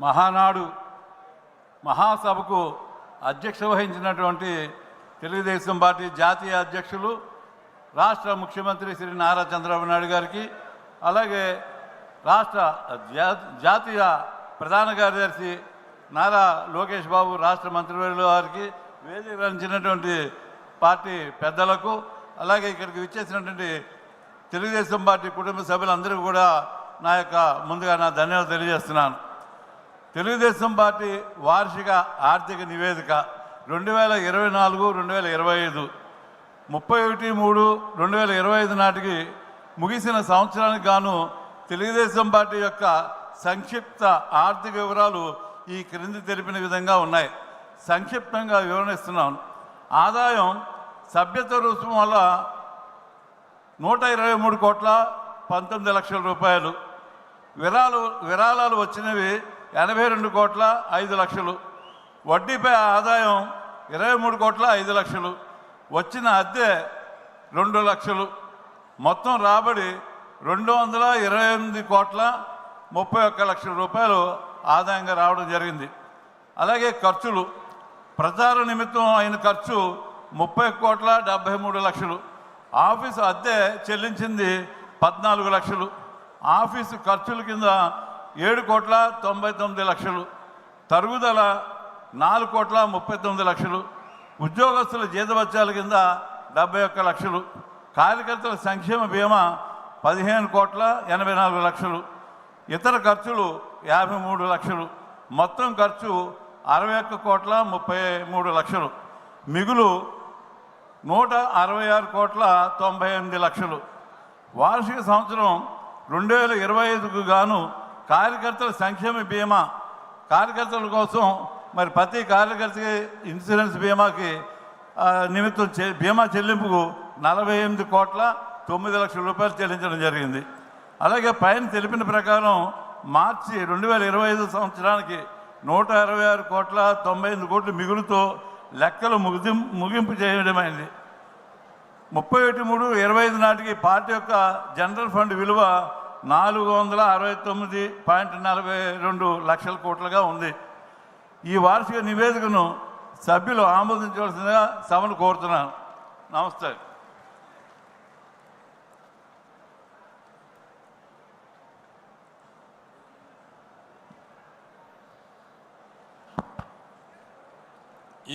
మహానాడు మహాసభకు అధ్యక్ష వహించినటువంటి తెలుగుదేశం పార్టీ జాతీయ అధ్యక్షులు రాష్ట్ర ముఖ్యమంత్రి శ్రీ నారా చంద్రబాబు నాయుడు గారికి, అలాగే రాష్ట్ర జాతీయ ప్రధాన కార్యదర్శి నారా లోకేష్ బాబు రాష్ట్ర మంత్రివర్యుల వారికి, వేదిక రంచినటువంటి పార్టీ పెద్దలకు, అలాగే ఇక్కడికి విచ్చేసినటువంటి తెలుగుదేశం పార్టీ కుటుంబ సభ్యులందరికీ కూడా ముందుగా నా ధన్యవాదాలు తెలియజేస్తున్నాను. తెలుగుదేశం పార్టీ వార్షిక ఆర్థిక నివేదిక 2024-2025 31/3/2025 నాటికి ముగిసిన సంవత్సరానికి గాను తెలుగుదేశం పార్టీ యొక్క సంక్షిప్త ఆర్థిక వివరాలు ఈ క్రింది తెలిపిన విధంగా ఉన్నాయి. సంక్షిప్తంగా వివరణిస్తున్నాను. ఆదాయం సభ్యత రుసుము వల్ల 123,19,00,000 రూపాయలు. విరాళాలు వచ్చినవి 82,05,00,000. వడ్డీపై ఆదాయం 23,05,00,000. వచ్చిన అద్దె 2 లక్షలు. మొత్తం రాబడి 228,31,00,000 రూపాయలు ఆదాయంగా రావడం జరిగింది. అలాగే ఖర్చులు, ప్రచార నిమిత్తం అయిన ఖర్చు 30,73,00,000. ఆఫీసు అద్దె చెల్లించింది 14 లక్షలు. ఆఫీసు ఖర్చుల కింద 7,99,00,000. తరుగుదల 4,39,00,000. ఉద్యోగస్తుల జీతభత్యాల కింద 71 లక్షలు. కార్యకర్తల సంక్షేమ బీమా 15,84,00,000. ఇతర ఖర్చులు 53 లక్షలు. మొత్తం ఖర్చు 61,33,00,000. మిగులు 166,98,00,000. వార్షిక సంవత్సరం 2025కు గాను కార్యకర్తల సంక్షేమ బీమా, కార్యకర్తల కోసం మరి ప్రతి కార్యకర్తకి ఇన్సూరెన్స్ బీమాకి నిమిత్తం బీమా చెల్లింపుకు 48,09,00,000 రూపాయలు చెల్లించడం జరిగింది. అలాగే పైన తెలిపిన ప్రకారం మార్చి 2025 సంవత్సరానికి 166,98,00,000 మిగులుతో లెక్కలు ముగింపు చేయడమైంది. 31/3/25 నాటికి పార్టీ యొక్క జనరల్ ఫండ్ విలువ 469.42 లక్షల కోట్లుగా ఉంది. ఈ వార్షిక నివేదికను సభ్యులు ఆమోదించవలసిందిగా సభను కోరుతున్నాను. నమస్తే.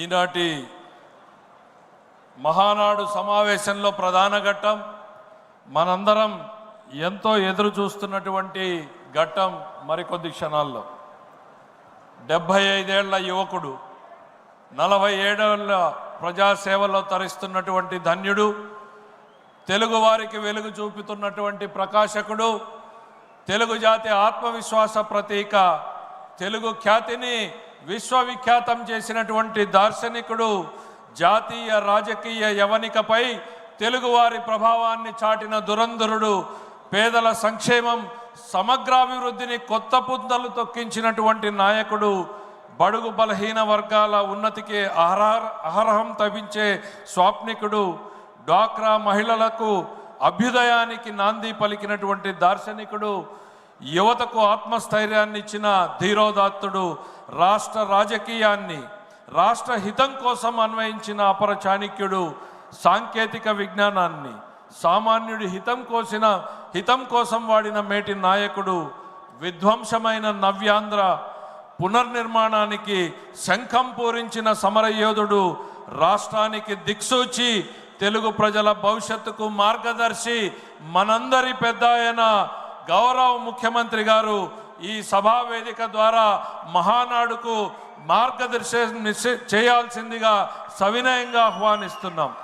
ఈనాటి మహానాడు సమావేశంలో ప్రధాన ఘట్టం, మనందరం ఎంతో ఎదురు చూస్తున్నటువంటి ఘట్టం మరికొద్ది క్షణాల్లో. 75 ఏళ్ల యువకుడు, 47 ఏళ్ల ప్రజాసేవలో తరిస్తున్నటువంటి ధన్యుడు, తెలుగువారికి వెలుగు చూపుతున్నటువంటి ప్రకాశకుడు, తెలుగు జాతి ఆత్మవిశ్వాస ప్రతీక, తెలుగు ఖ్యాతిని విశ్వవిఖ్యాతం చేసినటువంటి దార్శనికుడు, జాతీయ రాజకీయ యవనికపై తెలుగువారి ప్రభావాన్ని చాటిన దురంధరుడు, పేదల సంక్షేమం సమగ్రాభివృద్ధిని కొత్త పుంతలు తొక్కించినటువంటి నాయకుడు, బడుగు బలహీన వర్గాల ఉన్నతికి అహరహం తవ్వించే స్వాప్నికుడు, డ్వాక్రా మహిళలకు అభ్యుదయానికి నాంది పలికినటువంటి దార్శనికుడు, యువతకు ఆత్మస్థైర్యాన్ని ఇచ్చిన ధీరోదాత్తుడు, రాష్ట్ర రాజకీయాన్ని రాష్ట్ర హితం కోసం అన్వయించిన అపర చాణక్యుడు, సాంకేతిక విజ్ఞానాన్ని సామాన్యుడి హితం కోసం వాడిన మేటి నాయకుడు, విధ్వంసమైన నవ్యాంధ్ర పునర్నిర్మాణానికి శంఖం పూరించిన సమరయోధుడు, రాష్ట్రానికి దిక్సూచి, తెలుగు ప్రజల భవిష్యత్తుకు మార్గదర్శి, మనందరి పెద్ద ఆయన గౌరవ ముఖ్యమంత్రి గారు ఈ సభా వేదిక ద్వారా మహానాడుకు మార్గదర్శనం చేయాల్సిందిగా సవినయంగా ఆహ్వానిస్తున్నాం.